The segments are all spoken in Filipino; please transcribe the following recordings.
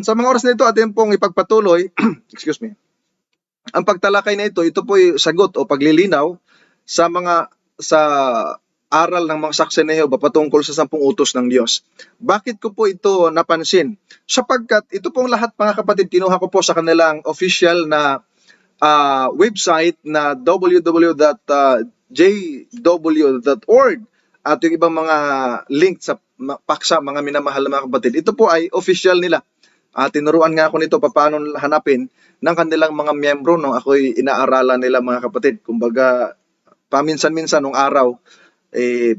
sa mga oras na ito, atin pong ipagpatuloy, excuse me, ang pagtalakay na ito po'y sagot o paglilinaw sa aral ng mga saksi ni Jehova patungkol sa 10 utos ng Diyos. Bakit ko po ito napansin? Sapagkat ito pong lahat, mga kapatid, kinuha ko po sa kanilang official na website na www.jw.org at yung ibang mga link sa paksa, mga minamahal na mga kapatid. Ito po ay official nila. Tinuruan nga ako nito paano hanapin ng kanilang mga miyembro nung ako'y inaaralan nila, mga kapatid. Kumbaga, paminsan-minsan nung araw,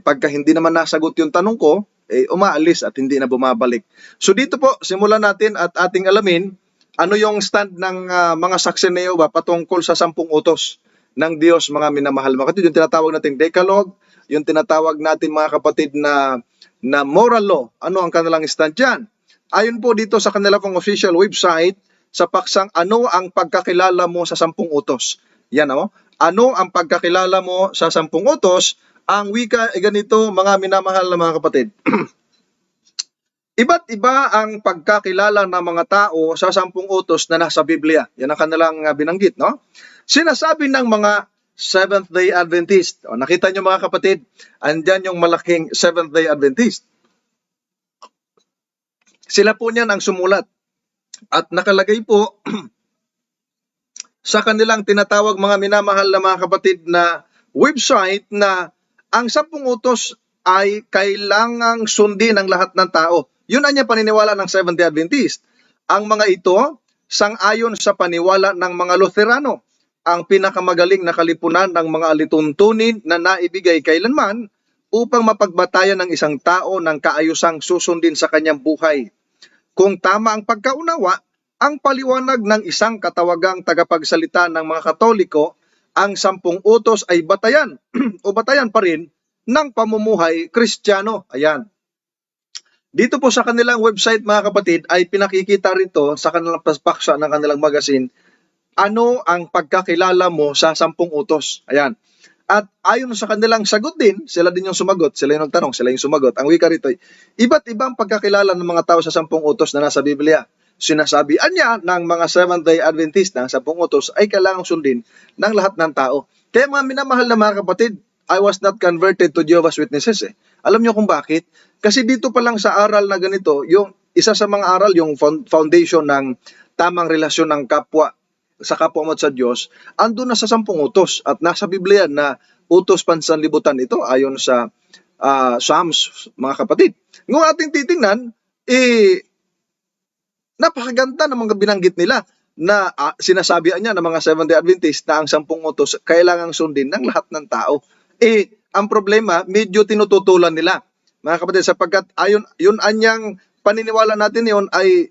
pagka hindi naman nasagot yung tanong ko, umaalis at hindi na bumabalik. So dito po, simulan natin at ating alamin ano yung stand ng mga saksi ni Jehova patungkol sa 10 utos ng Diyos, mga minamahal mga kapatid. Yung tinatawag nating Decalogue, yung tinatawag natin, mga kapatid, na moral law. Ano ang kanilang stand dyan? Ayon po dito sa kanila pong official website, sa paksang ano ang pagkakilala mo sa 10 utos. Yan o. Ano ang pagkakilala mo sa 10 utos? Ang wika ay ganito, mga minamahal na mga kapatid. Iba't iba ang pagkakilala ng mga tao sa 10 utos na nasa Biblia. Yan ang kanilang binanggit, no? Sinasabi ng mga Seventh-day Adventist. Nakita nyo, mga kapatid, andyan yung malaking Seventh-day Adventist. Sila po niyan ang sumulat. At nakalagay po sa kanilang tinatawag, mga minamahal na mga kapatid, na website na ang 10 utos ay kailangang sundin ng lahat ng tao. Yun ang paniniwala ng Seventh-day Adventist. Ang mga ito, sang-ayon sa paniwala ng mga Lutherano, ang pinakamagaling na kalipunan ng mga alituntunin na naibigay kailanman upang mapagbatayan ng isang tao ng kaayusang susundin sa kanyang buhay. Kung tama ang pagkaunawa, ang paliwanag ng isang katawagang tagapagsalita ng mga Katoliko, ang 10 utos ay batayan o batayan pa rin ng pamumuhay Kristiyano. Ayan. Dito po sa kanilang website, mga kapatid, ay pinakikita rito sa kanilang paksa ng kanilang magazine, ano ang pagkakilala mo sa 10 utos. Ayan. At ayon sa kanilang sagot din, sila din yung sumagot, sila yung nagtanong, sila yung sumagot. Ang wika rito ay, iba't ibang pagkakilala ng mga tao sa 10 utos na nasa Biblia. Sinasabihan niya ng mga Seventh-day Adventist na 10 utos ay kailangang sundin ng lahat ng tao. Kaya, mga minamahal na mga kapatid, I was not converted to Jehovah's Witnesses. Alam niyo kung bakit? Kasi dito pa lang sa aral na ganito, yung isa sa mga aral, yung foundation ng tamang relasyon ng kapwa sa kapwa mo at sa Diyos, andun na sa 10 utos at nasa Biblia na utos pansanlibutan ito ayon sa Psalms, mga kapatid. Kung ating titingnan, napakaganda ng mga binanggit nila na sinasabihan niya ng mga Seventh-day Adventist na ang 10 utos kailangang sundin ng lahat ng tao. Ang problema, medyo tinututulan nila, mga kapatid, sapagkat yun anyang paniniwala natin yun ay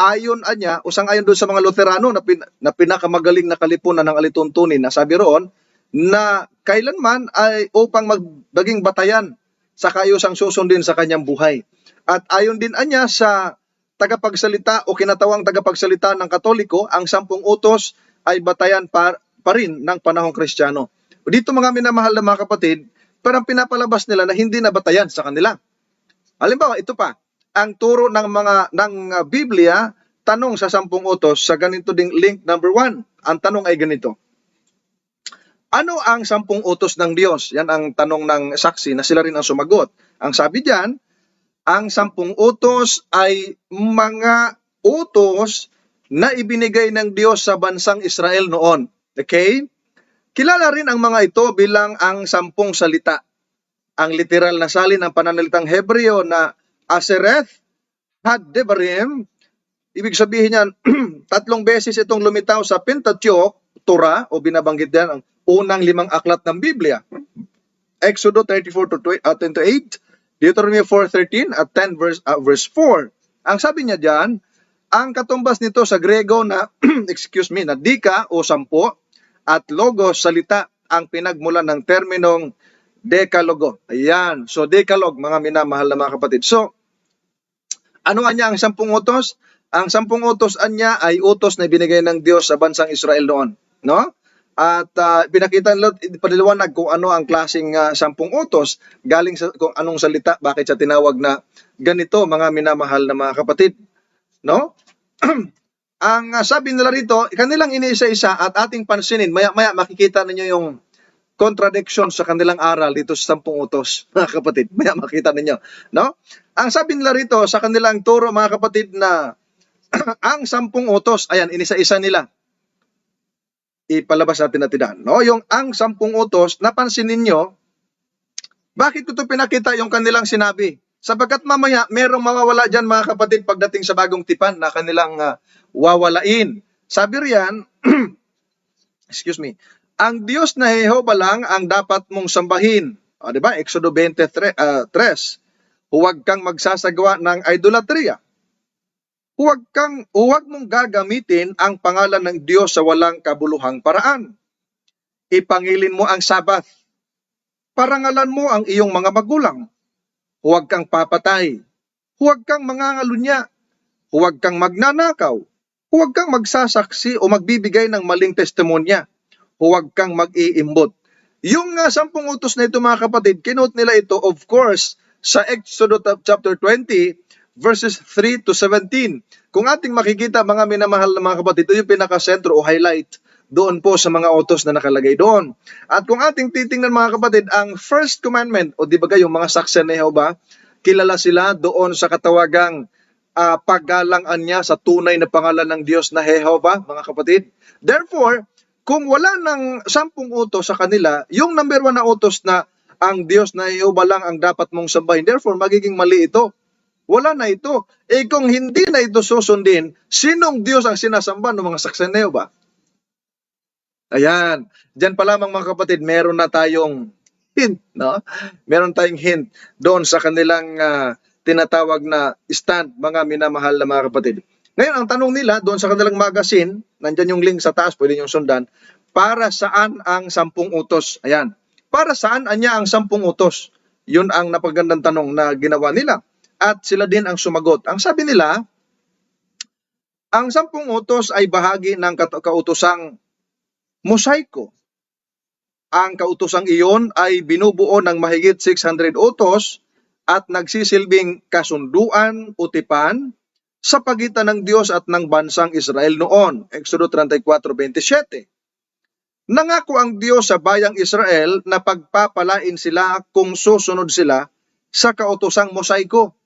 ayon anya, usang-ayon doon sa mga Lutherano na pinakamagaling na kalipunan ng alituntunin, na sabi roon na kailanman ay upang maging batayan sa kaayusang susundin sa kanyang buhay. At ayon din anya sa tagapagsalita o kinatawang tagapagsalita ng Katoliko, ang 10 utos ay batayan pa rin ng panahong Kristiyano. Dito, mga minamahal na mga kapatid, parang pinapalabas nila na hindi na batayan sa kanila. Halimbawa, ito pa, ang turo ng Biblia, tanong sa 10 utos sa ganito ding link number 1. Ang tanong ay ganito. Ano ang 10 utos ng Diyos? Yan ang tanong ng saksi na sila rin ang sumagot. Ang sabi diyan, ang 10 utos ay mga utos na ibinigay ng Diyos sa bansang Israel noon. Okay? Kilala rin ang mga ito bilang ang 10 salita. Ang literal na salin ng pananalitang Hebreo na Asereth Had-Devarim, ibig sabihin yan, 3 beses itong lumitaw sa Pentateuch, Torah, o binabanggit yan ang unang 5 aklat ng Biblia. Exodo 34-28, Deuteronomy 4:13 at 10 verse 4. Ang sabi niya diyan, ang katumbas nito sa Grego na na dika o 10 at logos, salita, ang pinagmulan ng terminong dekalogo. Ayan. So decalogue, mga minamahal na mga kapatid. So ano anya ang 10 utos? Ang 10 utos anya ay utos na binigay ng Diyos sa bansang Israel noon, no? At pinakita nila, paliwanag kung ano ang klaseng 10 utos, galing sa kung anong salita, bakit siya tinawag na ganito, mga minamahal na mga kapatid. no? Ang sabi nila rito, kanilang iniisa-isa at ating pansinin, maya-maya makikita ninyo yung contradiction sa kanilang aral dito sa 10 utos, mga kapatid. Maya makita ninyo, no? Ang sabi nila rito sa kanilang turo, mga kapatid, na ang 10 utos, ayan, inisa-isa nila. Ipalabas natin na tindahan, no? Yung ang 10 utos, napansin ninyo, bakit ko ito pinakita yung kanilang sinabi? Sapagkat mamaya, merong mawawala dyan, mga kapatid, pagdating sa bagong tipan na kanilang wawalain. Sabi riyan, excuse me, ang Diyos na Jehova lang ang dapat mong sambahin. O, diba? Exodo 23, huwag kang magsasagawa ng idolatria. Huwag mong gagamitin ang pangalan ng Diyos sa walang kabuluhang paraan. Ipangilin mo ang Sabat. Parangalan mo ang iyong mga magulang. Huwag kang papatay. Huwag kang mangangalunya. Huwag kang magnanakaw. Huwag kang magsasaksi o magbibigay ng maling testimonya. Huwag kang mag-iimbot. Yung 10 utos na ito, mga kapatid, kinote nila ito, of course, sa Exodus chapter 20, verses 3 to 17. Kung ating makikita, mga minamahal na mga kapatid, ito yung pinakasentro o highlight doon po sa mga utos na nakalagay doon. At kung ating titingnan, mga kapatid, ang first commandment, o di ba yung mga saksi ni Jehova, kilala sila doon sa katawagang paggalangan niya sa tunay na pangalan ng Diyos na Jehova, mga kapatid. Therefore, kung wala ng 10 utos sa kanila, yung number 1 na utos na ang Diyos na Jehova lang ang dapat mong sambahin, therefore magiging mali ito. Wala na ito. Kung hindi na ito susundin, sinong Diyos ang sinasamba ng mga saksi ni Jehova? Ayan. Diyan pa lamang, mga kapatid, meron na tayong hint, no? Meron tayong hint doon sa kanilang tinatawag na stand, mga minamahal na mga kapatid. Ngayon, ang tanong nila doon sa kanilang magazine, nandyan yung link sa taas, pwede nyo sundan, para saan ang 10 utos? Ayan. Para saan anya ang 10 utos? Yun ang napagandang tanong na ginawa nila. At sila din ang sumagot. Ang sabi nila, ang 10 utos ay bahagi ng kautosang mosaiko. Ang kautosang iyon ay binubuo ng mahigit 600 utos at nagsisilbing kasunduan o tipan sa pagitan ng Diyos at ng bansang Israel noon. Exodo 34:27. Nangako ang Diyos sa bayang Israel na pagpapalain sila kung susunod sila sa kautosang mosaiko.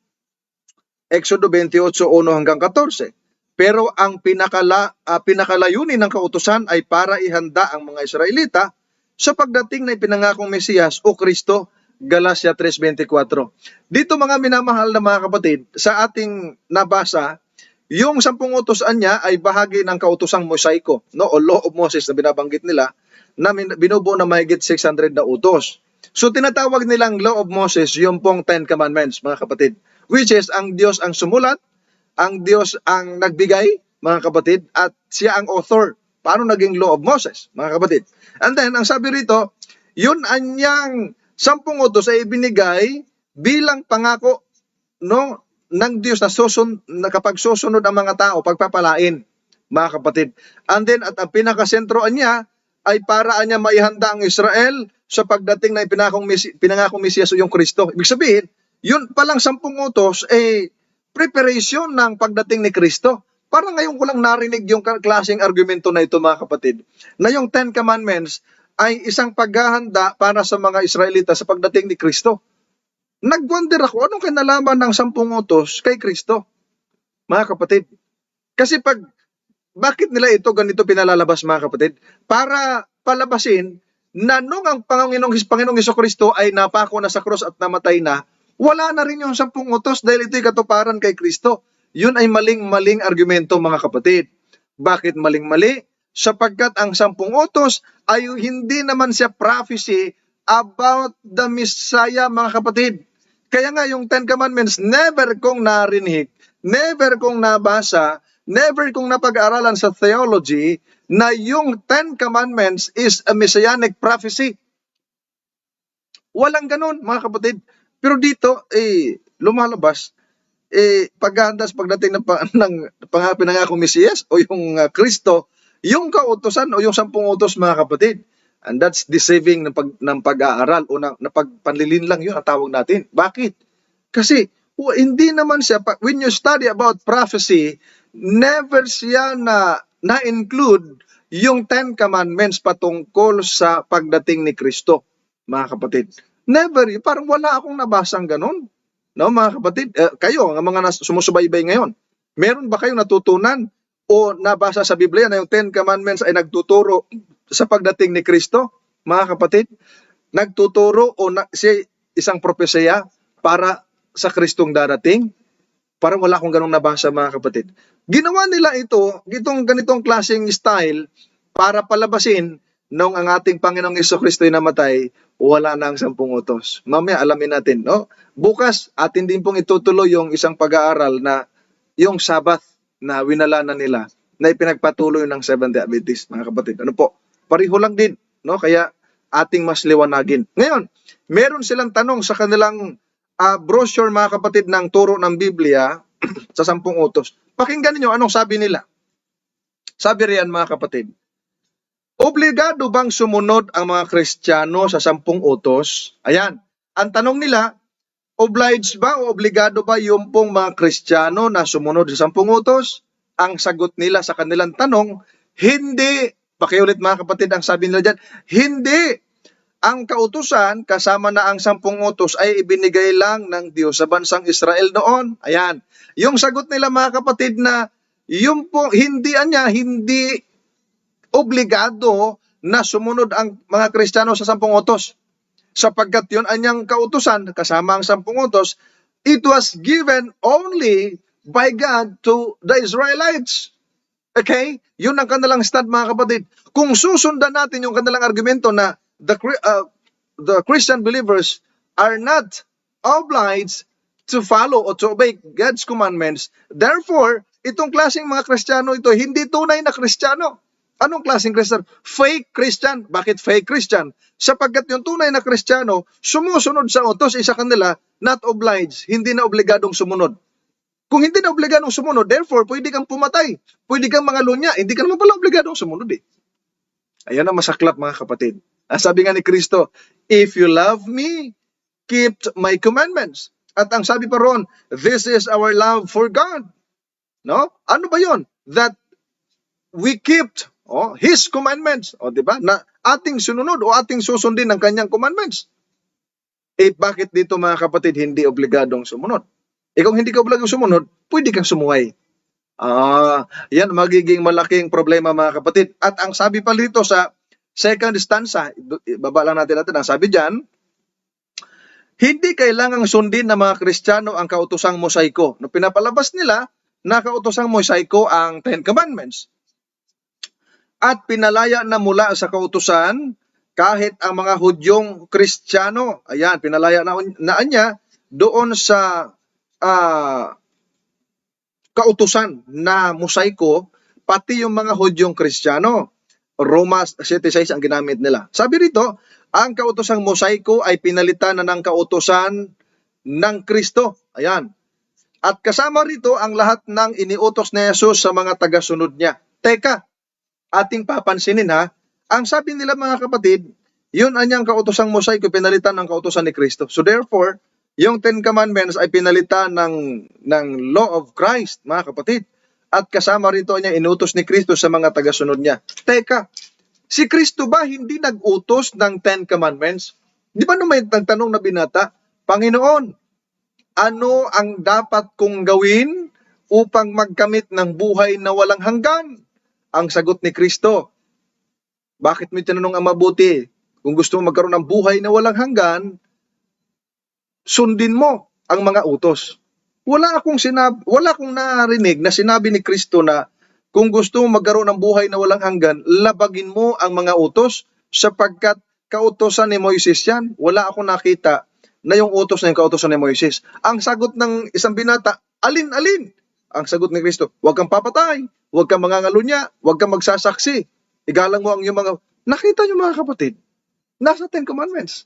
Exodo 28:1-14. Pero ang pinakalayunin ng kautusan ay para ihanda ang mga Israelita sa pagdating na ipinangakong Mesiyas o Kristo, Galatia 3:24. Dito, mga minamahal na mga kapatid, sa ating nabasa, yung 10 utosan niya ay bahagi ng kautosang mosaiko, no, o Law of Moses na binabanggit nila, na binubuo na mahigit 600 na utos. So tinatawag nilang Law of Moses yung pong 10 Commandments, mga kapatid, which is ang Diyos ang sumulat, ang Diyos ang nagbigay, mga kapatid, at siya ang author. Paano naging Law of Moses, mga kapatid? And then, ang sabi rito, yun anyang 10 utos ay ibinigay bilang pangako, no, ng Diyos na kapag susunod ang mga tao, pagpapalain, mga kapatid. And then, at ang pinakasentroan niya ay para niya maihanda ang Israel sa pagdating na pinangakong Mesiyas o yung Kristo. Ibig sabihin, yun palang 10 utos preparation ng pagdating ni Kristo. Parang ngayon ko lang narinig yung klaseng argumento na ito, mga kapatid, na yung 10 Commandments ay isang paghahanda para sa mga Israelita sa pagdating ni Kristo. Nag-wonder ako, anong kinalaman ng 10 utos kay Kristo, mga kapatid? Kasi bakit nila ito ganito pinalalabas, mga kapatid? Para palabasin na nung ang Panginoong Jesucristo ay napako na sa krus at namatay na, wala na rin yung 10 utos dahil ito'y katuparan kay Kristo. Yun ay maling-maling argumento, mga kapatid. Bakit maling-mali? Sapagkat ang 10 utos ay hindi naman siya prophecy about the Messiah, mga kapatid. Kaya nga yung 10 Commandments, never kong narinig, never kong nabasa, never kong napag-aralan sa theology na yung 10 Commandments is a messianic prophecy. Walang ganun, mga kapatid. Pero dito, lumalabas, paghahanda sa pagdating ng pinangakong Mesiyas o yung Kristo, yung kautosan o yung 10 utos, mga kapatid. And that's deceiving ng pag-aaral o na pagpanlilin lang yun ang tawag natin. Bakit? Kasi Hindi naman siya, when you study about prophecy, never siya na-include yung 10 Commandments patungkol sa pagdating ni Kristo, mga kapatid. Never, parang wala akong nabasang ganun. No, mga kapatid, kayo, ang mga sumusubaybay ngayon, meron ba kayong natutunan o nabasa sa Biblia na yung 10 Commandments ay nagtuturo sa pagdating ni Kristo, mga kapatid? Nagtuturo o siya isang propesya para sa Kristong darating? Parang wala akong ganong nabasa, mga kapatid. Ginawa nila itong ganitong klaseng style para palabasin nung ang ating Panginoong Jesucristo ay namatay, wala na ang 10 utos. Mamaya alamin natin, no? Bukas atin din pong itutuloy yung isang pag-aaral na yung Sabbath na winalanan nila na ipinagpatuloy ng Seventh-day Adventist, mga kapatid. Ano po? Pareho lang din, no? Kaya ating mas liwanagin. Ngayon, meron silang tanong sa kanilang brochure, mga kapatid, ng turo ng Biblia sa 10 utos. Pakinggan niyo anong sabi nila. Sabi riyan, mga kapatid, obligado bang sumunod ang mga Kristiyano sa 10 utos? Ayan. Ang tanong nila, obliged ba o obligado ba yung pong mga Kristiyano na sumunod sa 10 utos? Ang sagot nila sa kanilang tanong, hindi. Pakiulit, mga kapatid, ang sabi nila dyan, hindi. Ang kautusan, kasama na ang 10 utos, ay ibinigay lang ng Diyos sa bansang Israel noon. Ayan. Yung sagot nila, mga kapatid, na yung po, hindi obligado na sumunod ang mga Kristiyano sa 10 utos. Sapagkat yun anyang kautusan, kasama ang 10 utos, it was given only by God to the Israelites. Okay? Yun ang kanilang stand, mga kapatid. Kung susundan natin yung kanilang argumento na the Christian believers are not obliged to follow or to obey God's commandments, therefore, itong klaseng mga Kristiyano ito, hindi tunay na Kristiyano. Anong klaseng Kristiyano? Fake Christian. Bakit fake Christian? Sapagkat yung tunay na Kristiyano, sumusunod sa utos, isa kanila, not obliged, hindi na obligadong sumunod. Kung hindi na obligadong sumunod, therefore, pwede kang pumatay, pwede kang mangalunya, hindi ka naman pala obligadong sumunod eh. Ayan ang masaklap, mga kapatid. Sabi nga ni Kristo, if you love me, keep my commandments. At ang sabi pa roon, this is our love for God. No? Ano ba yon? That we keep His commandments. Diba? Na ating sununod o ating susundin ang kanyang commandments. Bakit dito, mga kapatid, hindi obligadong sumunod? Kung hindi ka obligadong sumunod, pwede kang sumuway. Yan magiging malaking problema, mga kapatid. At ang sabi pa dito sa second stanza, baba lang natin, ang sabi dyan, hindi kailangang sundin ng mga Kristiyano ang kautosang mosaiko. No, pinapalabas nila na kautosang mosaiko ang 10 Commandments. At pinalaya na mula sa kautusan kahit ang mga Hudyong Kristiyano. Ayan, pinalaya na niya doon sa kautusan na mosaiko, pati yung mga Hudyong Kristiyano. Roma 7:6 ang ginamit nila. Sabi rito, ang kautosang mosaiko ay pinalitan na ng kautosan ng Kristo. Ayan. At kasama rito ang lahat ng iniutos ni Jesus sa mga tagasunod niya. Teka, ating papansinin ha, ang sabi nila, mga kapatid, yun anyang kautosang mosaiko pinalitan ng kautosan ni Kristo. So therefore, yung 10 Commandments ay pinalitan ng law of Christ, mga kapatid. At kasama rito niya inutos ni Kristo sa mga tagasunod niya. Teka, si Kristo ba hindi nag-utos ng 10 Commandments? Di ba nung may tanong na binata, Panginoon, ano ang dapat kong gawin upang magkamit ng buhay na walang hanggan? Ang sagot ni Kristo, bakit mo tinanong ang mabuti? Kung gusto mo magkaroon ng buhay na walang hanggan, sundin mo ang mga utos. Wala akong narinig na sinabi ni Kristo na kung gusto mo magkaroon ng buhay na walang hanggan, labagin mo ang mga utos sapagkat kautosan ni Moises yan. Wala akong nakita na yung utos na yung kautosan ni Moises. Ang sagot ng isang binata, alin-alin? Ang sagot ni Kristo, huwag kang papatay, huwag kang mangangalunya, huwag kang magsasaksi. Igalang mo ang iyong mga... Nakita niyo, mga kapatid, nasa 10 Commandments.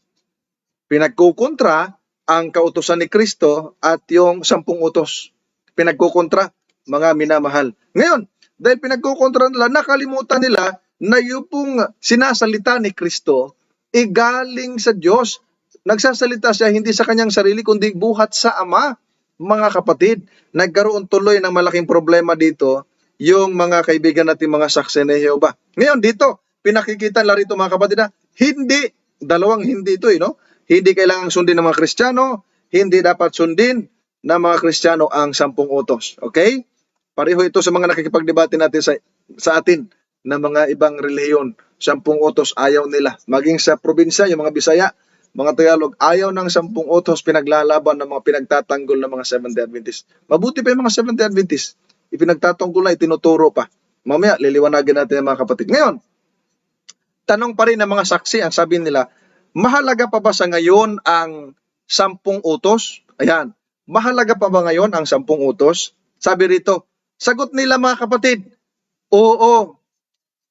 Pinagkukontra ang kautosan ni Kristo at yung 10 utos. Pinagkukontra, mga minamahal. Ngayon, dahil pinagkukontra nila, nakalimutan nila na yung pong sinasalita ni Kristo, galing sa Diyos. Nagsasalita siya hindi sa kanyang sarili, kundi buhat sa Ama. mga kapatid, nagkaroon tuloy ng malaking problema dito yung mga kaibigan natin mga saksi ni Jehovah. Ngayon dito, pinakikita nila rito mga kapatid na hindi, dalawang hindi ito no? Hindi kailangang sundin ng mga Kristiyano, hindi dapat sundin ng mga Kristiyano ang 10 utos. Okay? Pareho ito sa mga nakikipagdebate natin sa atin ng mga ibang relihiyon. 10 utos ayaw nila. Maging sa probinsya, yung mga Bisaya, mga Tagalog, ayaw ng 10 utos pinaglalaban ng mga pinagtatanggol ng mga Seventh-day Adventist. Mabuti pa yung mga Seventh-day Adventist. Ipinagtatanggol na, itinuturo pa. Mamaya, liliwanagin natin mga kapatid. Ngayon, tanong pa rin ng mga saksi, ang sabi nila, mahalaga pa ba sa ngayon ang 10 utos? Ayan, mahalaga pa ba ngayon ang 10 utos? Sabi rito, sagot nila mga kapatid, oo,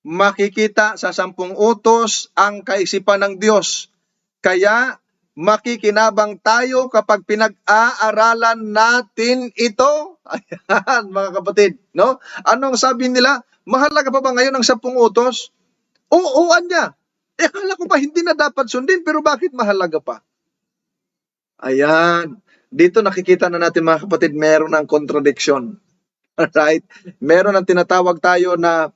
makikita sa 10 utos ang kaisipan ng Diyos. Kaya makikinabang tayo kapag pinag-aaralan natin ito. Ayan, mga kapatid, no? Anong sabi nila? Mahalaga pa ba ngayon ang 10 utos? Oo, niya. Akala ko ba hindi na dapat sundin, pero bakit mahalaga pa? Ayan. Dito nakikita na natin mga kapatid, meron ng contradiction. Alright? Meron ng tinatawag tayo na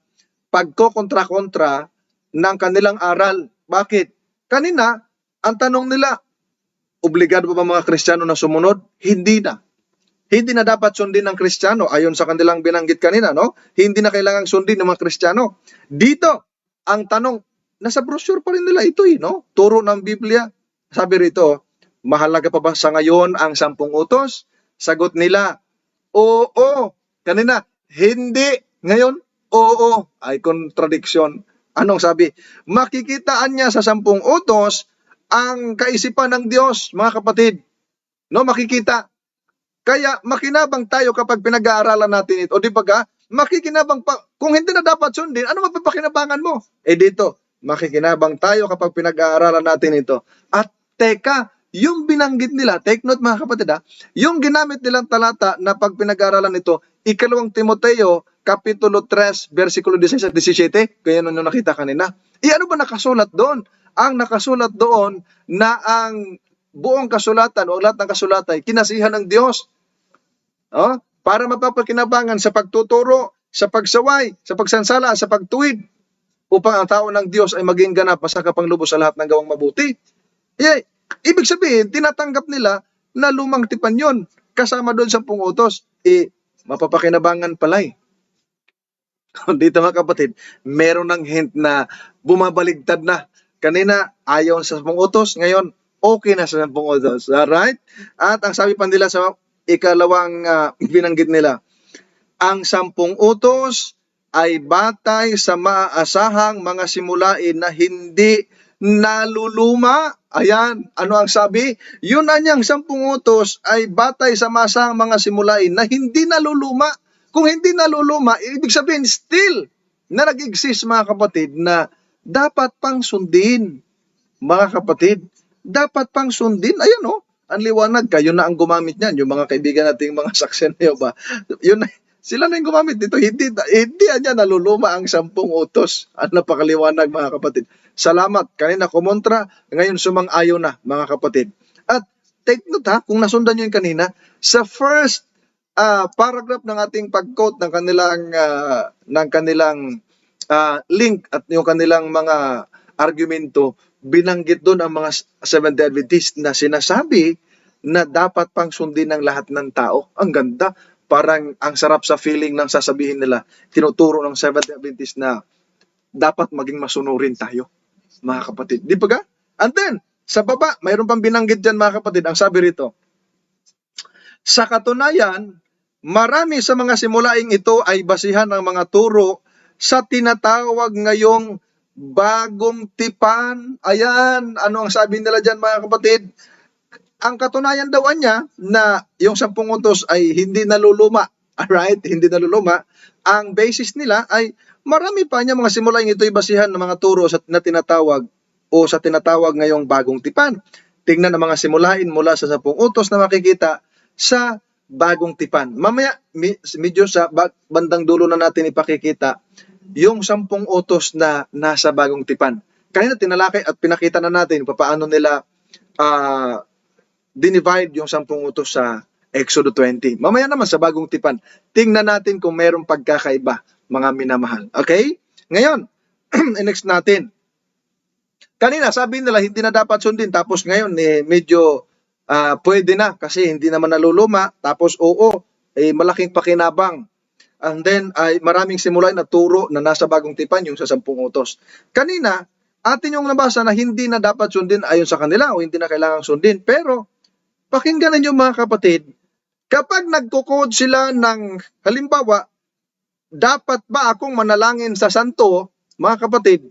pagkokontra-kontra ng kanilang aral. Bakit? Kanina, ang tanong nila, obligado ba mga Kristiyano na sumunod? Hindi na. Hindi na dapat sundin ng Kristiyano. Ayon sa kanilang binanggit kanina, no? Hindi na kailangang sundin ng mga Kristiyano. Dito, ang tanong, nasa brochure pa rin nila ito, no? Turo ng Biblia. Sabi rito, mahalaga pa ba sa ngayon ang 10 utos? Sagot nila, oo. Kanina, hindi. Ngayon, oo. Ay contradiction. Anong sabi? Makikitaan niya sa 10 utos ang kaisipan ng Diyos, mga kapatid. No, makikita. Kaya makinabang tayo kapag pinag-aaralan natin ito. O di ba ka? Makikinabang pa. Kung hindi na dapat sundin, ano mapapakinabangan mo? Dito, makikinabang tayo kapag pinag-aaralan natin ito. At teka, yung binanggit nila, take note mga kapatid yung ginamit nilang talata na pag pinag-aaralan ito, 2 Timoteo, Kapitulo 3, versikulo 16 at 17, kaya nung nakita kanina. Ano ba nakasulat doon? Ang nakasulat doon na ang buong kasulatan o lahat ng kasulatan ay kinasihan ng Diyos. Para mapapakinabangan sa pagtuturo, sa pagsaway, sa pagsansala, sa pagtuwid, upang ang tao ng Diyos ay maging ganap sa kapanglubos sa lahat ng gawang mabuti. Ibig sabihin, tinatanggap nila na lumang tipan yun. Kasama doon sa 10 utos, mapapakinabangan pala Dito mga kapatid, meron ng hint na bumabaligtad na. Kanina, ayaw sa 10 utos, ngayon, okay na sa 10 utos. Alright? At ang sabi pa nila sa ikalawang binanggit nila, ang 10 utos ay batay sa maaasahang mga simulain na hindi naluluma. Ayan, ano ang sabi? Yun na niyang 10 utos ay batay sa maasahang mga simulain na hindi naluluma. Kung hindi naluluma, ibig sabihin still na nag-exist mga kapatid na dapat pang sundin. Mga kapatid, dapat pang sundin. Ayan ang liwanag. Kayo na ang gumamit niyan. Yung mga kaibigan nating mga saksi na Jehovah. Sila na yung gumamit dito. Hindi niya naluluma ang 10 utos. At napakaliwanag mga kapatid. Salamat. Kanina kumontra, ngayon sumang-ayon na mga kapatid. At take note kung nasundan nyo yung kanina, sa first paragraph ng ating pag-quote ng kanilang link at yung kanilang mga argumento, binanggit doon ang mga Seventh-day Adventist na sinasabi na dapat pang sundin ng lahat ng tao. Ang ganda. Parang ang sarap sa feeling ng sasabihin nila. Tinuturo ng Seventh-day Adventist na dapat maging masunurin tayo, mga kapatid. Di ba ga? And then, sa baba, mayroon pang binanggit dyan mga kapatid. Ang sabi rito, sa katunayan, marami sa mga simulaing ito ay basihan ng mga turo sa tinatawag ngayong bagong tipan. Ayan, ano ang sabi nila dyan mga kapatid? Ang katunayan daw niya na yung 10 utos ay hindi naluluma. Alright? Hindi naluluma. Ang basis nila ay marami pa niya mga simulaing ito ay basihan ng mga turo na tinatawag o sa tinatawag ngayong bagong tipan. Tingnan ang mga simulain mula sa 10 utos na makikita sa bagong tipan. Mamaya, medyo sa bandang dulo na natin ipakikita yung 10 utos na nasa bagong tipan. Kanina tinalakay at pinakita na natin paano nila dinivide yung 10 utos sa Exodo 20. Mamaya naman sa bagong tipan, tingnan natin kung mayroong pagkakaiba, mga minamahal. Okay? Ngayon, next natin. Kanina sabi nila hindi na dapat sundin, tapos ngayon medyo pwede na kasi hindi naman naluluma, tapos oo, malaking pakinabang. And then ay maraming simula na turo na nasa bagong tipan yung sa 10 utos. Kanina, atin yung nabasa na hindi na dapat sundin ayon sa kanila o hindi na kailangang sundin. Pero pakinggan ninyo mga kapatid, kapag nagko-code sila ng halimbawa, dapat ba akong manalangin sa santo, mga kapatid,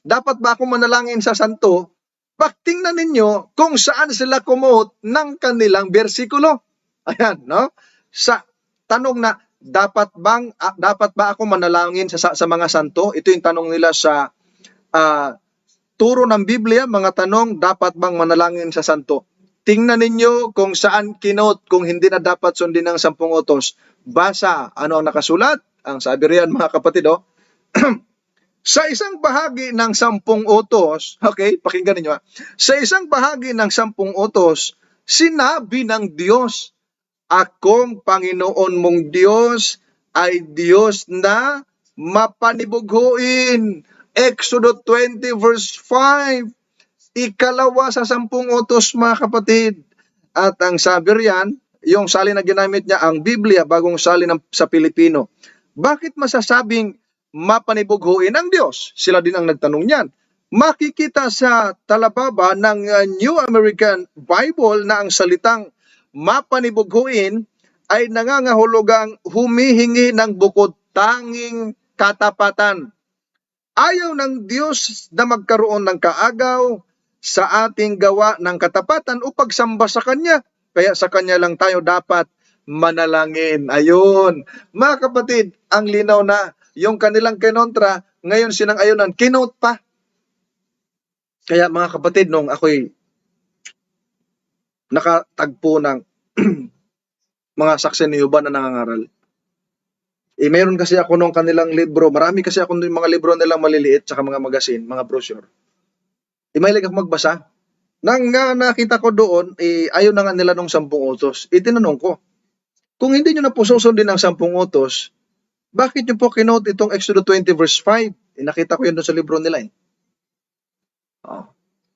dapat ba akong manalangin sa santo? Pakinggan ninyo kung saan sila kumuot ng kanilang bersikulo. Ayan, no? Sa tanong na dapat ba ako manalangin sa mga santo? Ito yung tanong nila sa turo ng Biblia, mga tanong, dapat bang manalangin sa santo? Tingnan ninyo kung saan kinote kung hindi na dapat sundin ng 10 utos. Basa, ano ang nakasulat? Ang sabi riyan mga kapatid, sa isang bahagi ng 10 utos, okay, pakinggan ninyo sa isang bahagi ng 10 utos, sinabi ng Diyos, akong Panginoon mong Diyos ay Diyos na mapanibughuin. Exodo 20 verse 5. Ikalawa sa 10 utos mga kapatid. At ang sabi riyan, yung salin na ginamit niya, ang Biblia, bagong salin sa Pilipino. Bakit masasabing mapanibughuin ang Diyos? Sila din ang nagtanong niyan. Makikita sa talababa ng New American Bible na ang salitang mapanibughuin ay nangangahulugang humihingi ng bukod tanging katapatan. Ayaw ng Diyos na magkaroon ng kaagaw sa ating gawa ng katapatan o pagsamba sa Kanya. Kaya sa Kanya lang tayo dapat manalangin. Ayun. Mga kapatid, ang linaw na yung kanilang kinontra, ngayon sinang-ayunan, kinote pa. Kaya mga kapatid, nung ako'y nakatagpo ng mga saksi ni Jehovah na nangangaral, meron kasi ako nung kanilang libro, marami kasi ako nung mga libro nilang maliliit, saka mga magazine, mga brochure. Mahilig ako magbasa. Nang nakita ko doon, ayaw na nga nila nung 10 utos. Itinanong ko, kung hindi nyo na po susundin ang 10 utos, bakit nyo po kinote itong Exodo 20 verse 5? Nakita ko yun doon sa libro nila.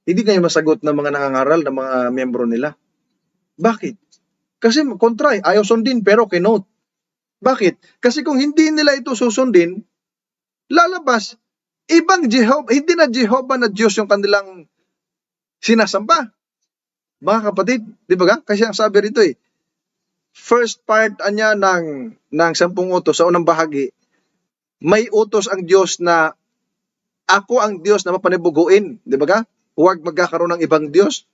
Hindi kayo masagot ng mga nangangaral, ng mga membro nila. Bakit? Kasi kontra, ayaw sundin pero kinote. Bakit? Kasi kung hindi nila ito susundin, lalabas, ibang Jehovah, hindi na Jehovah na Diyos yung kanilang sinasamba. Mga kapatid, di ba? Kasi ang sabi rito first part niya ng 10 utos sa unang bahagi, may utos ang Diyos na ako ang Diyos na mapanibughuin, di ba? Huwag magkakaroon ng ibang Diyos.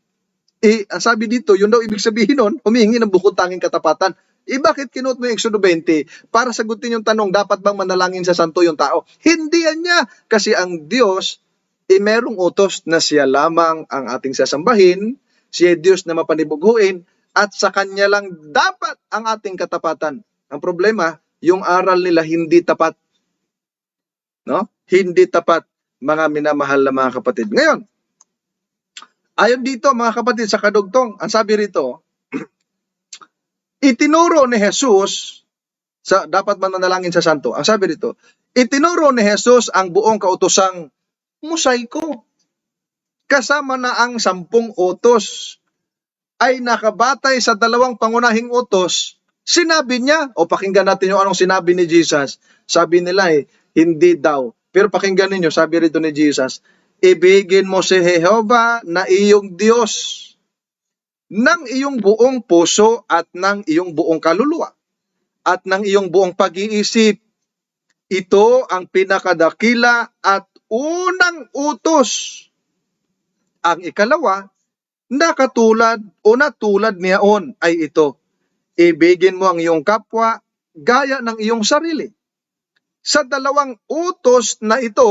Ang sabi dito, yun daw ibig sabihin nun, humihingi ng bukod tanging katapatan. Bakit kinote mo yung Exodo 20? Para sagutin yung tanong, dapat bang manalangin sa santo yung tao? Hindi yan niya. Kasi ang Diyos, merong utos na siya lamang ang ating sasambahin, siya Diyos na mapanibughuin, at sa Kanya lang dapat ang ating katapatan. Ang problema, yung aral nila hindi tapat. No? Hindi tapat, mga minamahal na mga kapatid. Ngayon, ayon dito mga kapatid sa kadugtong, ang sabi rito, itinuro ni Jesus, dapat manalangin sa santo. Ang sabi dito, itinuro ni Jesus ang buong kautosang mosaiko. Kasama na ang 10 utos ay nakabatay sa 2 pangunahing utos. Sinabi niya, o pakinggan natin yung anong sinabi ni Jesus. Sabi nila hindi daw. Pero pakinggan ninyo, sabi rito ni Jesus, ibigin mo si Jehovah na iyong Diyos ng iyong buong puso at ng iyong buong kaluluwa at ng iyong buong pag-iisip. Ito ang pinakadakila at unang utos. Ang ikalawa, nakatulad o natulad niyaon ay ito. Ibigin mo ang iyong kapwa gaya ng iyong sarili. Sa 2 utos na ito,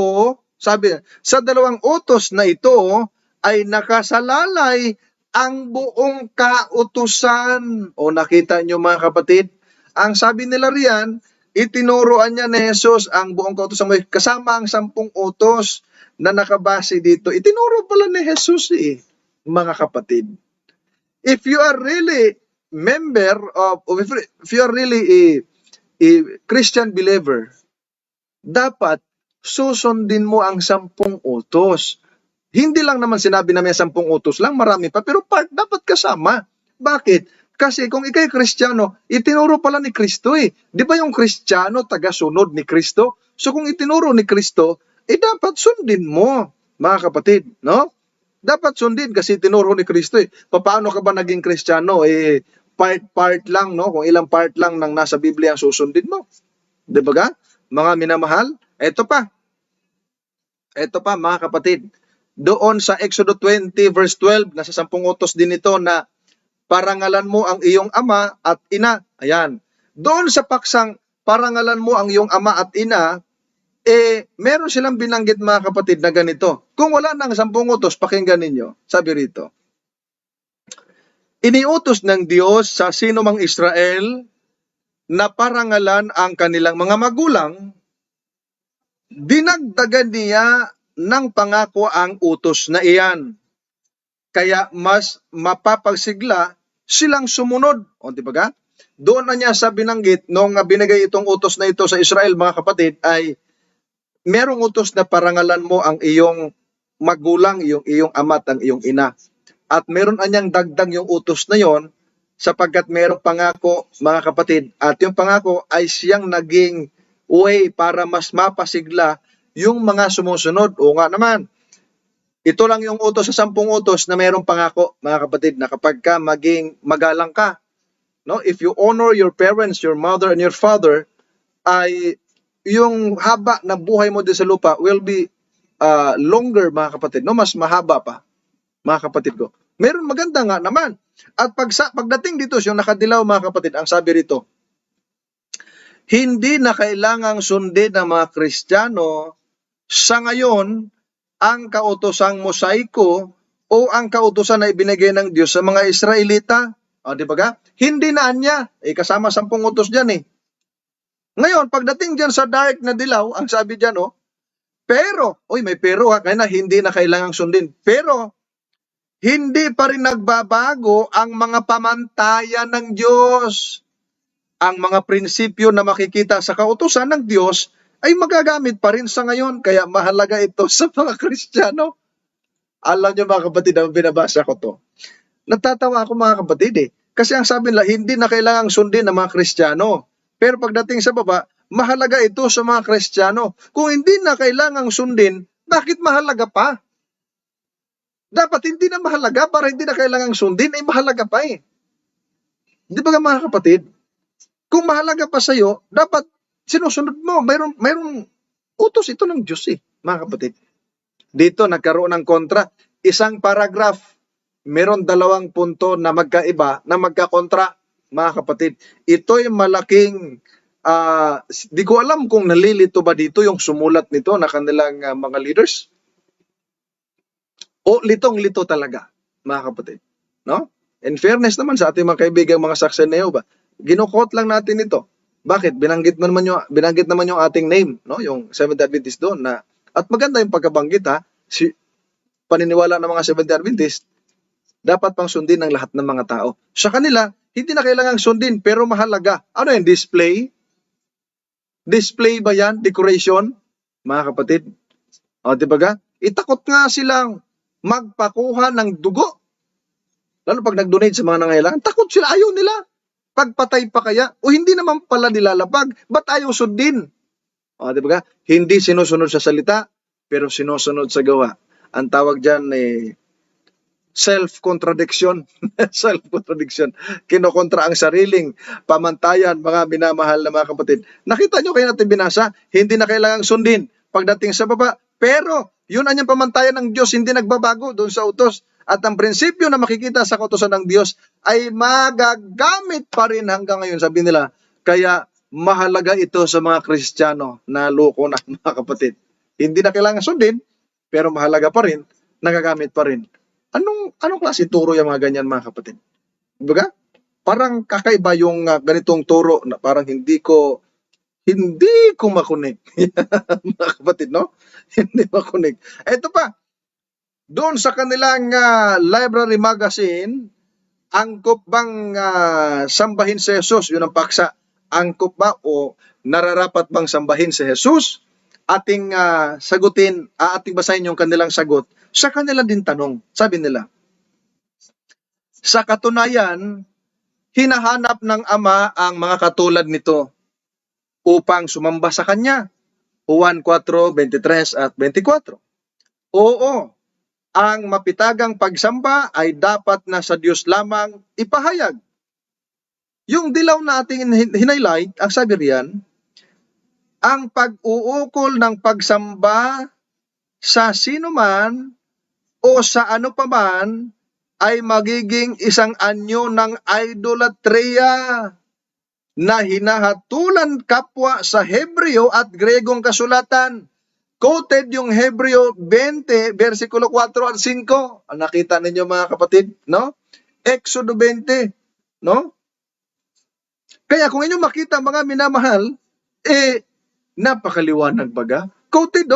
sabi, sa 2 utos na ito ay nakasalalay ang buong kautusan. O nakita nyo mga kapatid, ang sabi nila riyan, itinuruan niya ni Jesus ang buong kautusan, kasama ang 10 utos na nakabase dito. Itinuro pala ni Jesus mga kapatid. If you are really member of, if you are really a Christian believer, dapat susundin mo ang 10 utos. Hindi lang naman sinabi na may 10 utos lang, marami pa, pero part dapat kasama. Bakit? Kasi kung ikay Kristiyano, itinuro pala ni Kristo eh. Di ba yung Kristiyano taga-sunod ni Kristo? So kung itinuro ni Kristo, dapat sundin mo, mga kapatid, no? Dapat sundin kasi tinuro ni Kristo eh. Paano ka ba naging Kristiyano? Part lang, no? Kung ilang part lang ng nasa Biblia ang susundin mo. Di ba ga? Mga minamahal, ito pa mga kapatid. Doon sa Exodo 20 verse 12, nasa 10 utos din ito na parangalan mo ang iyong ama at ina. Ayan. Doon sa paksang parangalan mo ang iyong ama at ina, meron silang binanggit mga kapatid na ganito. Kung wala nang 10 utos, pakinggan ninyo. Sabi rito, iniutos ng Diyos sa sino mang Israel na parangalan ang kanilang mga magulang, dinagdagan niya ng pangako ang utos na iyan. Kaya mas mapapagsigla silang sumunod. O, di ba ga? Doon na niya sa binanggit, nung binigay itong utos na ito sa Israel, mga kapatid, ay merong utos na parangalan mo ang iyong magulang, iyong ama at ang iyong ina. At meron anyang dagdag yung utos na yon sapagkat merong pangako, mga kapatid, at yung pangako ay siyang naging way para mas mapasigla yung mga sumusunod. O nga naman, ito lang yung utos sa 10 utos na mayroong pangako, mga kapatid, na kapag ka maging magalang ka, no? If you honor your parents, your mother and your father, ay yung haba ng buhay mo din sa lupa will be longer, mga kapatid, no? Mas mahaba pa, mga kapatid ko. Meron maganda nga naman. At pagdating dito, yung nakadilaw, mga kapatid, ang sabi rito, hindi na kailangang sundin ng mga Kristiyano sa ngayon ang kautosang mosaiko o ang kautosan na ibinigay ng Diyos sa mga Israelita. O, di ba ga? Hindi na anya. Kasama 10 utos dyan eh. Ngayon, pagdating dyan sa dark na dilaw, ang sabi dyan, pero, may pero ha, kaya na hindi na kailangang sundin. Pero, hindi pa rin nagbabago ang mga pamantayan ng Diyos. Ang mga prinsipyo na makikita sa kautosan ng Diyos ay magagamit pa rin sa ngayon. Kaya mahalaga ito sa mga Kristiyano. Alam niyo mga kapatid, ang binabasa ko to. Natatawa ako mga kapatid Kasi ang sabi nila, hindi na kailangang sundin ng mga Kristiyano. Pero pagdating sa baba, mahalaga ito sa mga Kristiyano. Kung hindi na kailangang sundin, bakit mahalaga pa? Dapat hindi na mahalaga para hindi na kailangang sundin, mahalaga pa Di ba mga kapatid? Kung mahalaga pa sa'yo, dapat sinusunod mo. Mayroong utos ito ng Diyos mga kapatid. Dito nagkaroon ng kontra. Isang paragraph, meron 2 punto na magkaiba, na magkakontra, mga kapatid. Ito'y malaking, di ko alam kung nalilito ba dito yung sumulat nito na kanilang mga leaders. O litong-lito talaga, mga kapatid. No? In fairness naman sa ating mga kaibigan, mga Saksi ng Jehova, ginukot lang natin ito. Bakit? Binanggit naman yung ating name, no? Yung Seventh Adventist doon na, at maganda yung pagkabanggit paniniwala ng mga Seventh Adventist, dapat pang sundin ng lahat ng mga tao. Sa kanila, hindi na kailangang sundin, pero mahalaga. Ano yan? Display? Display ba yan? Decoration? Mga kapatid? O, di ba ga? Itakot nga silang magpakuha ng dugo. Lalo pag nag-donate sa mga nangailangan, takot sila, ayaw nila. Pagpatay pa kaya? O hindi naman pala nilalapag, ba't ayaw sundin? O, di ba? Hindi sinusunod sa salita, pero sinusunod sa gawa. Ang tawag dyan self-contradiction. Self-contradiction. Kinokontra ang sariling pamantayan, mga minamahal na mga kapatid. Nakita nyo kayo natin binasa, hindi na kailangang sundin pagdating sa baba. Pero, yun ang pamantayan ng Diyos, hindi nagbabago doon sa utos. At ang prinsipyo na makikita sa kautosan ng Diyos ay magagamit pa rin hanggang ngayon, sabi nila. Kaya mahalaga ito sa mga Kristiyano na loko na, mga kapatid. Hindi na kailangan sundin, pero mahalaga pa rin, nagagamit pa rin. Anong klase turo yung mga ganyan, mga kapatid? Diba? Parang kakaiba yung ganitong turo na parang hindi ko makunik. Mga kapatid, no? Hindi makunik. Ito pa, doon sa kanilang library magazine, Angkop bang sambahin si Jesus? Yun ang paksa. Angkop ba o nararapat bang sambahin si Jesus? Ating sagutin, ating basahin yung kanilang sagot sa kanila din tanong. Sabi nila, sa katunayan, hinahanap ng Ama ang mga katulad nito upang sumamba sa Kanya. Juan 4:23 at 24. Oo, ang mapitagang pagsamba ay dapat na sa Diyos lamang ipahayag. Yung dilaw na ating hinighlight, ang sabi riyan, ang pag-uukol ng pagsamba sa sino man o sa ano paman ay magiging isang anyo ng idolatria na hinahatulan kapwa sa Hebreo at Gregong kasulatan. Quoted yung Hebreo 20, versikulo 4 at 5. Nakita ninyo mga kapatid, no? Exodo 20, no? Kaya kung inyo makita mga minamahal, napakaliwanag baga. Quoted,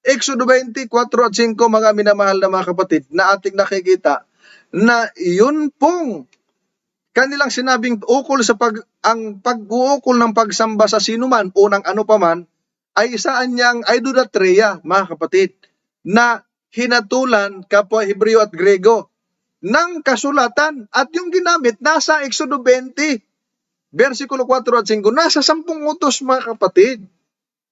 Exodo 20, 4 at 5, mga minamahal na mga kapatid, na ating nakikita na yun pong kanilang sinabing ukol sa ang pag-uukol ng pagsamba sa sinuman o ng ano paman ay isaan niyang idolatria, mga kapatid, na hinatulan kapwa Hebreo at Grego ng kasulatan. At yung ginamit nasa Exodo 20, versikulo 4 at 5, nasa 10 utos, mga kapatid.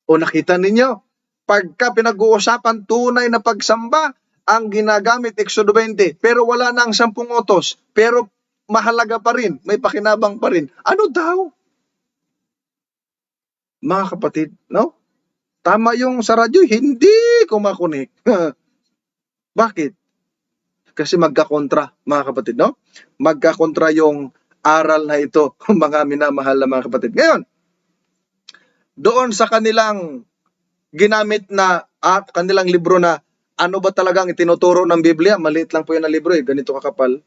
O nakita ninyo, pagka pinag-uusapan tunay na pagsamba, ang ginagamit Exodo 20, pero wala na ang 10 utos, pero mahalaga pa rin, may pakinabang pa rin. Ano daw? Mga kapatid, no? Tama yung sa radyo, hindi kumakunik. Bakit? Kasi magkakontra, mga kapatid, no? Magkakontra yung aral na ito, mga minamahal na mga kapatid. Ngayon, doon sa kanilang ginamit na kanilang libro na ano ba talagang itinuturo ng Biblia? Maliit lang po yun na libro, ganito kakapal.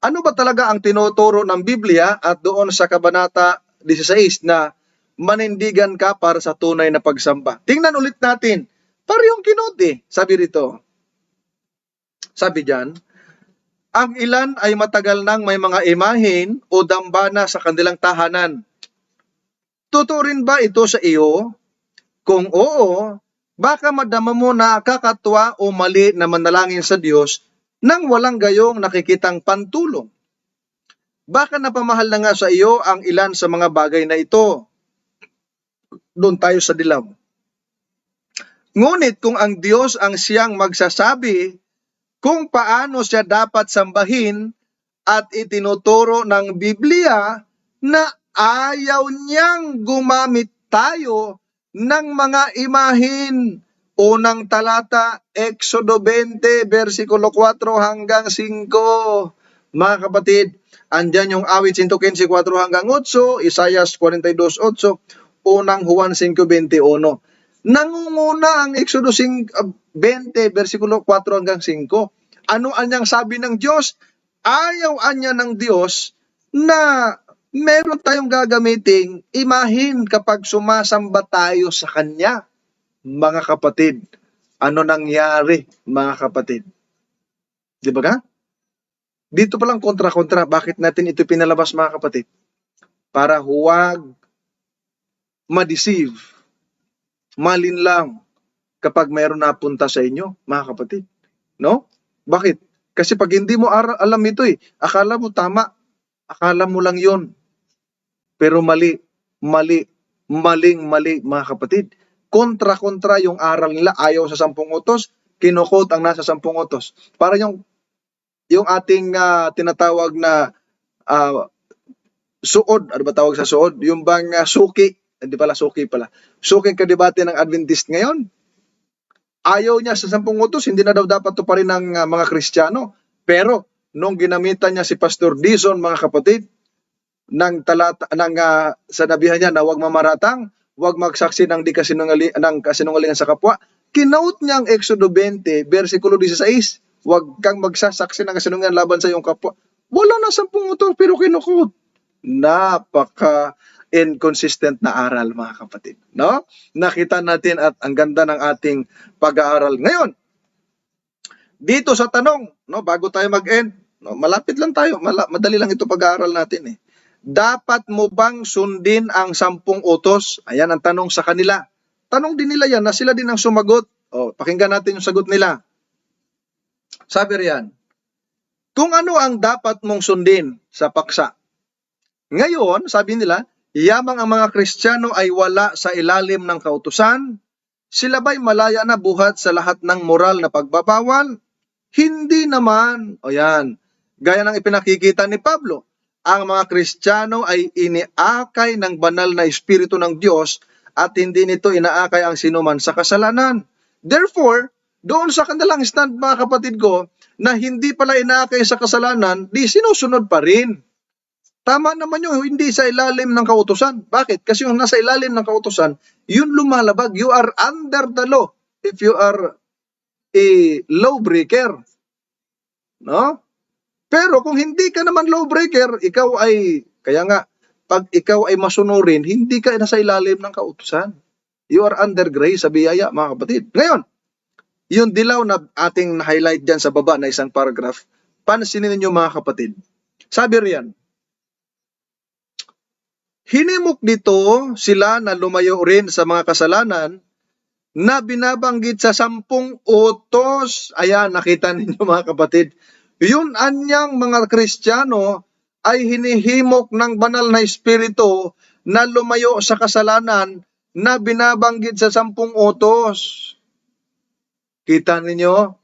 Ano ba talaga ang tinuturo ng Biblia at doon sa kabanata 16 na manindigan ka para sa tunay na pagsamba? Tingnan ulit natin. Parehong kinuti. Sabi rito. Sabi diyan, ang ilan ay matagal nang may mga imahin o dambana sa kanilang tahanan. Totoo rin ba ito sa iyo? Kung oo, baka madama mo na kakatwa o mali na manalangin sa Diyos nang walang gayong nakikitang pantulong. Baka napamahal na nga sa iyo ang ilan sa mga bagay na ito. Doon tayo sa dilaw. Ngunit kung ang Diyos ang siyang magsasabi kung paano siya dapat sambahin at itinuturo ng Biblia na ayaw niyang gumamit tayo ng mga imahin. Unang talata, Exodo 20, versikulo 4 hanggang 5. Mga kapatid, andyan yung awit 115, 4 hanggang 8, Isaias 42:8, unang Juan 5:21. Nangunguna ang Exodo 20, versikulo 4 hanggang 5. Ano anyang sabi ng Diyos? Ayaw anya ng Diyos na meron tayong gagamiting imahin kapag sumasamba tayo sa Kanya. Mga kapatid, ano nangyari, mga kapatid? Di ba ka? Dito palang kontra-kontra. Bakit natin ito pinalabas, mga kapatid? Para huwag ma-deceive, malinlang kapag mayroon napunta sa inyo, mga kapatid. No? Bakit? Kasi pag hindi mo alam ito, akala mo tama, akala mo lang yon. Pero mali, maling, mga kapatid. Kontra-kontra yung aral nila, ayaw sa 10 utos, kinukot ang nasa 10 utos. Para yung ating tinatawag na suod, ano ba tawag sa suod? Yung bang suki, hindi pala suki pala. Suki kadebate ng Adventist ngayon. Ayaw niya sa 10 utos, hindi na daw dapat to pa rin ng mga Kristiyano. Pero nung ginamitan niya si Pastor Dizon, mga kapatid, ng talata sanabihan niya na huwag mamaratang, huwag magsaksi ng kasinungalingan sa kapwa. Kinote niya ang Exodo 20, versikulo 16, huwag kang magsasaksi ng kasinungalingan laban sa iyong kapwa. Wala na 10 utos, pero kinukot. Napaka inconsistent na aral, mga kapatid. No? Nakita natin at ang ganda ng ating pag-aaral. Ngayon, dito sa tanong, no, bago tayo mag-end, No, malapit lang tayo, madali lang ito pag-aaral natin eh. Dapat mo bang sundin ang 10 utos? Ayan ang tanong sa kanila. Tanong din nila yan na sila din ang sumagot. O, pakinggan natin yung sagot nila. Sabi riyan, kung ano ang dapat mong sundin sa paksa. Ngayon, sabi nila, yamang ang mga Kristiyano ay wala sa ilalim ng kautusan, sila ba'y malaya na buhat sa lahat ng moral na pagbabawal? Hindi naman. O yan, gaya ng ipinakikita ni Pablo, ang mga Kristiyano ay iniakay ng banal na Espiritu ng Diyos at hindi nito inaakay ang sinuman sa kasalanan. Therefore, doon sa kanilang stand mga kapatid ko, na hindi pala inaakay sa kasalanan, di sinusunod pa rin. Tama naman yung hindi sa ilalim ng kautusan. Bakit? Kasi yung nasa ilalim ng kautusan, yun lumalabag. You are under the law if you are a lawbreaker. No? Pero kung hindi ka naman lawbreaker, ikaw ay, kaya nga, pag ikaw ay masunurin, hindi ka nasa ilalim ng kautusan. You are under grace sa biyaya, mga kapatid. Ngayon, yung dilaw na ating na-highlight dyan sa baba na isang paragraph, pansinin ninyo mga kapatid. Sabi riyan, hinimok dito sila na lumayo rin sa mga kasalanan na binabanggit sa 10 utos. Ayan, nakita ninyo mga kapatid. Yun anyang mga Kristiyano ay hinihimok ng banal na Espiritu na lumayo sa kasalanan na binabanggit sa 10 utos. Kita ninyo?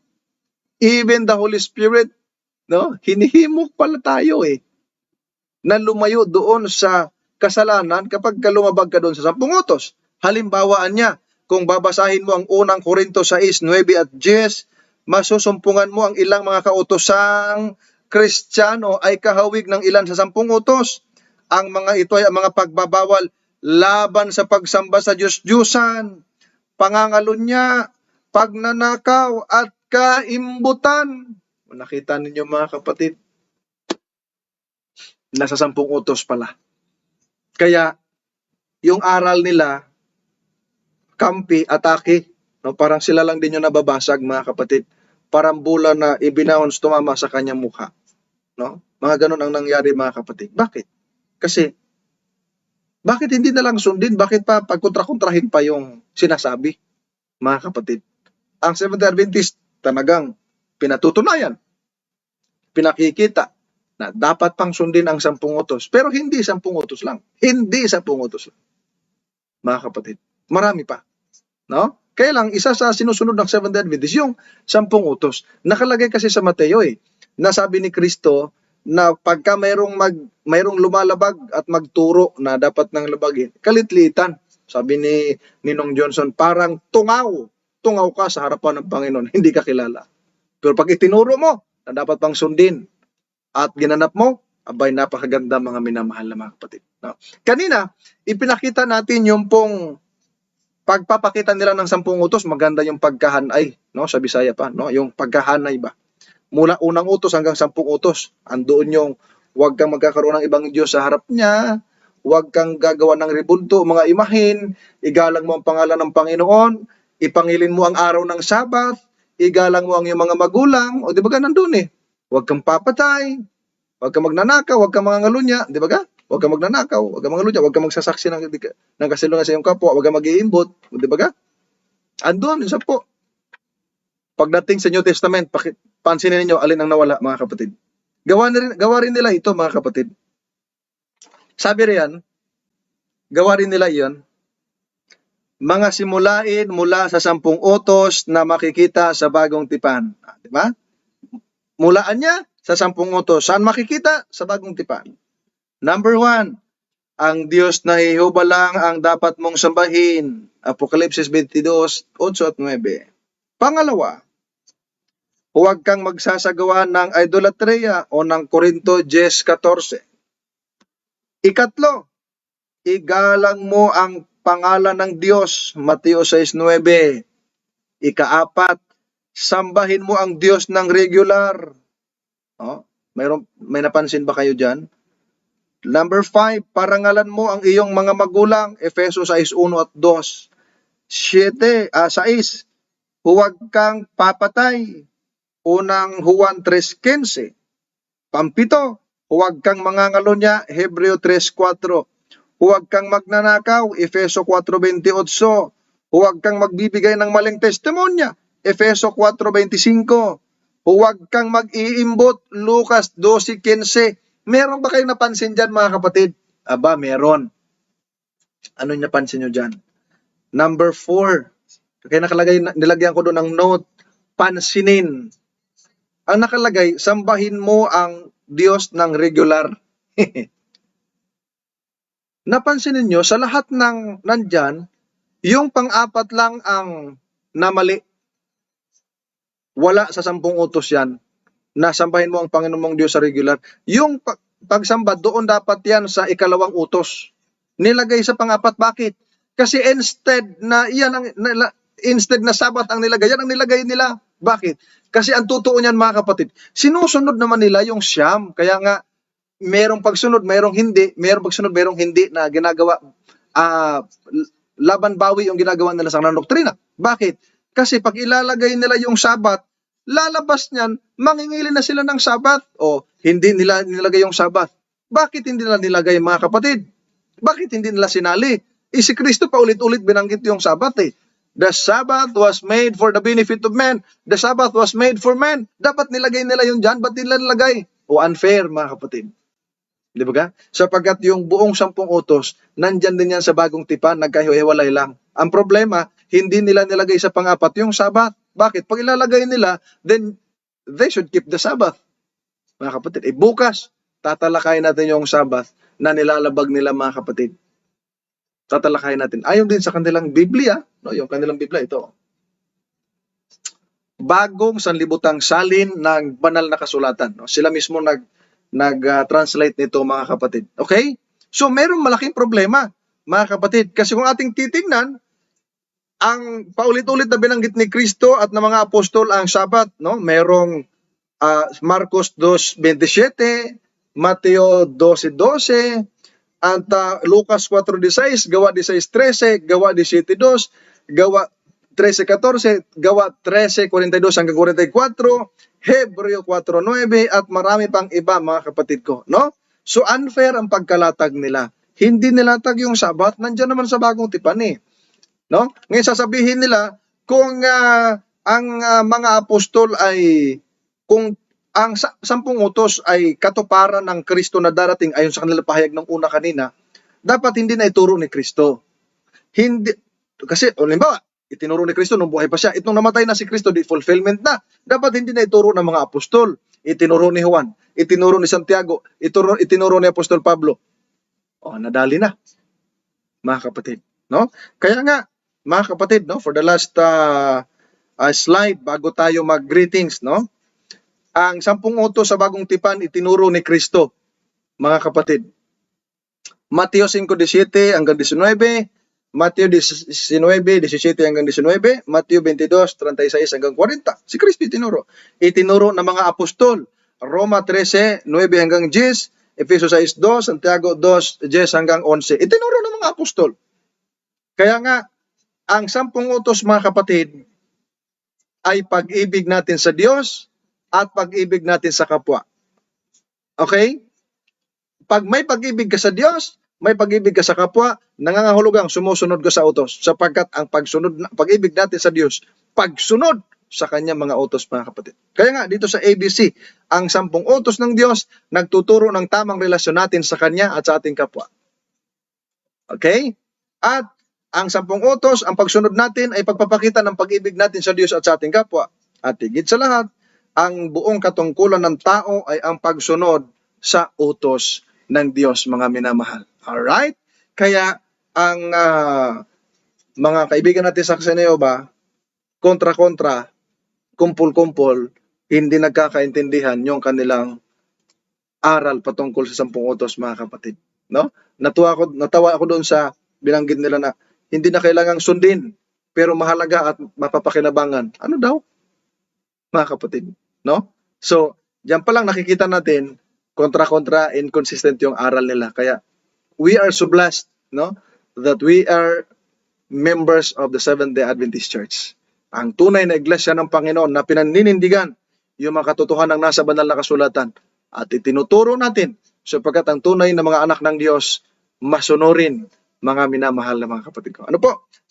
Even the Holy Spirit, no? Hinihimok pala tayo na lumayo doon sa kasalanan kapag lumabag ka doon sa 10 utos. Halimbawaan niya, kung babasahin mo ang unang Korinto 6, 9 at 10, masusumpungan mo ang ilang mga kautosang Kristiyano ay kahawig ng ilan sa 10 utos. Ang mga ito ay ang mga pagbabawal laban sa pagsamba sa Diyos-Diyusan, pangangalunya, pagnanakaw at kaimbutan. Nakita ninyo mga kapatid, nasa 10 utos pala. Kaya yung aral nila, kampi, atake, no? Parang sila lang din yung nababasag mga kapatid. Parang bulan na ibinahon tumama sa kanyang mukha. No? Mga ganun ang nangyari mga kapatid. Bakit? Kasi, bakit hindi na lang sundin? Bakit pa pagkontra-kontrahin pa yung sinasabi? Mga kapatid. Ang Seventh-day Adventist talagang pinatutunayan, pinakikita na dapat pang sundin ang 10 utos. Pero hindi 10 utos lang. Hindi 10 utos lang. Mga kapatid. Marami pa. No? Kaya lang, isa sa sinusunod ng Seventh-day Adventist, yung 10 utos. Nakalagay kasi sa Mateo na sabi ni Kristo na pagka mayroong lumalabag at magturo na dapat nang labagin, kalitlitan. Sabi ni Ninong Johnson, parang tungaw ka sa harapan ng Panginoon, hindi ka kilala. Pero pag itinuro mo na dapat pang sundin at ginanap mo, abay napakaganda mga minamahal na mga kapatid. No? Kanina, ipinakita natin yung pong pagpapakita nila ng 10 utos, maganda yung pagkahanay, no? Sa Bisaya pa, no? Yung pagkahanay ba? Mula unang utos hanggang 10 utos, andoon yung huwag kang magkakaroon ng ibang Diyos sa harap niya, huwag kang gagawa ng ribulto, mga imahin, igalang mo ang pangalan ng Panginoon, ipangilin mo ang araw ng Sabat, igalang mo ang iyong mga magulang, o di ba ka nandun Huwag kang papatay, huwag kang magnanakaw, huwag kang mangangalunya, di ba ka? Huwag kang magnanakaw, huwag kang mangalunya, huwag kang magsasaksi ng kasilungan sa iyong kapwa, huwag kang mag-iimbot, di ba ka? Andun, yung 10. Pagdating sa New Testament, pansinin niyo alin ang nawala, mga kapatid. Gawa rin nila ito, mga kapatid. Sabi riyan, gawa rin nila iyon, mga simulain mula sa 10 utos na makikita sa bagong tipan. Di ba? Mulaan niya sa 10 utos. Saan makikita? Sa bagong tipan. Number 1, ang Diyos na Jehova lang ang dapat mong sambahin. Apokalipsis 22, 8 at 9. Pangalawa, huwag kang magsasagawa ng idolatria o ng Korinto 10:14. Ikatlo, igalang mo ang pangalan ng Diyos, Mateo 6:9. Ikaapat, sambahin mo ang Diyos ng regular. May napansin ba kayo dyan? Number 5, parangalan mo ang iyong mga magulang, Efeso 6:1 at 2. 6, huwag kang papatay, unang Juan 3:15. Pampito, huwag kang mangangalonya, Hebreo 3:4. Huwag kang magnanakaw, Efeso 4:28. Huwag kang magbibigay ng maling testimonya, Efeso 4:25. Huwag kang mag-iimbot, Lucas 12:15. Meron ba kayong napansin dyan, mga kapatid? Aba, meron. Ano yung napansin nyo dyan? Number 4. Kaya nilagyan ko doon ng note, pansinin. Ang nakalagay, sambahin mo ang Diyos ng regular. Napansin niyo sa lahat ng nandyan, yung pang-apat lang ang namali. Wala sa 10 utos yan na sambahin mo ang Panginoon mong Diyos sa regular. Yung pagsamba, doon dapat yan sa ikalawang utos. Nilagay sa pang-apat. Bakit? Kasi instead na Sabat ang nilagay, yan ang nilagay nila. Bakit? Kasi ang totoo niyan, mga kapatid, sinusunod naman nila yung siyam. Kaya nga, merong pagsunod, merong hindi, merong pagsunod, merong hindi na ginagawa, laban bawi yung ginagawa nila sa doktrina. Bakit? Kasi pag ilalagay nila yung Sabat, lalabas niyan, mangingili na sila ng Sabat. O, hindi nila nilagay yung Sabat. Bakit hindi nila nilagay, mga kapatid? Bakit hindi nila sinali? Si Kristo pa ulit-ulit binanggit yung Sabat eh. The Sabbath was made for the benefit of men. The Sabbath was made for men. Dapat nilagay nila yung dyan. Ba't nila nilagay? O unfair, mga kapatid. Di ba ka? Sapagkat yung buong 10 utos, nandyan din yan sa bagong tipan, nagkahiwalay lang. Ang problema, hindi nila nilagay sa pang-apat yung Sabbath. Bakit? Pag ilalagay nila, then they should keep the Sabbath. Mga kapatid, bukas, tatalakayin natin yung Sabbath na nilalabag nila, mga kapatid. Tatalakayin natin. Ayon din sa kanilang Biblia, no, yung kanilang Biblia ito. Bagong sanlibutang salin ng banal na kasulatan. No? Sila mismo nag-translate nito, mga kapatid. Okay? So, merong malaking problema, mga kapatid. Kasi kung ating titingnan, ang paulit-ulit na binanggit ni Kristo at ng mga apostol ang Sabat, no? Merong Marcos 2:27, Mateo 12:12, at Lucas 4:16, Gawa 16:13, Gawa 17:2, Gawa 13:14, Gawa 13:42 hanggang 44, Hebreo 4:9, at marami pang iba, mga kapatid ko, no? So unfair ang pagkalatag nila. Hindi nilatag yung Sabat, nandiyan naman sa bagong tipan eh. No? Ngayon sasabihin nila kung ang mga apostol ay kung ang 10 utos ay katuparan ng Kristo na darating ayon sa kanilang pahayag ng una kanina, dapat hindi na ituro ni Kristo. Hindi, kasi, halimbawa, itinuro ni Kristo nung buhay pa siya. Itong namatay na si Kristo, di fulfillment na. Dapat hindi na ituro ng mga apostol. Itinuro ni Juan, itinuro ni Santiago, itinuro ni Apostol Pablo. O, nadali na, mga kapatid. No? Kaya nga, mga kapatid, no, for the last slide, bago tayo mag-greetings, no? Ang 10 utos sa bagong tipan, itinuro ni Kristo, mga kapatid. Mateo 5:17 hanggang 19, Mateo 19:17 hanggang 19, Mateo 22:36 hanggang 40. Si Kristo itinuro. Itinuro ng mga apostol. Roma 13:9 hanggang 10, Efeso 6:2, Santiago 2:10 hanggang 11. Itinuro ng mga apostol. Kaya nga, ang 10 utos, mga kapatid, ay pag-ibig natin sa Diyos at pag-ibig natin sa kapwa. Okay? Pag may pag-ibig ka sa Diyos, may pag-ibig ka sa kapwa, nangangahulugang sumusunod ka sa utos. Sapagkat ang pag-ibig natin sa Diyos, pagsunod sa kanyang mga utos, mga kapatid. Kaya nga, dito sa ABC, ang 10 utos ng Diyos, nagtuturo ng tamang relasyon natin sa Kanya at sa ating kapwa. Okay? At ang 10 utos, ang pagsunod natin ay pagpapakita ng pag-ibig natin sa Diyos at sa ating kapwa. At higit sa lahat, ang buong katungkulan ng tao ay ang pagsunod sa utos ng Diyos, mga minamahal. Alright? Kaya ang mga kaibigan natin sa Jehova, kontra-kontra, kumpul-kumpul, hindi nagkakaintindihan yung kanilang aral patungkol sa 10 utos, mga kapatid. No? Natawa ako doon sa binanggit nila na hindi na kailangang sundin, pero mahalaga at mapapakinabangan. Ano daw? Mga kapatid, no? So, diyan pa lang nakikita natin kontra-kontra, inconsistent yung aral nila. Kaya we are so blessed, no, that we are members of the Seventh-day Adventist Church. Ang tunay na iglesia ng Panginoon na pinaninindigan yung mga katotohanan ng nasa banal na kasulatan at itinuturo natin sapagkat ang tunay na mga anak ng Diyos masunurin, mga minamahal na mga kapatid ko. Ano po?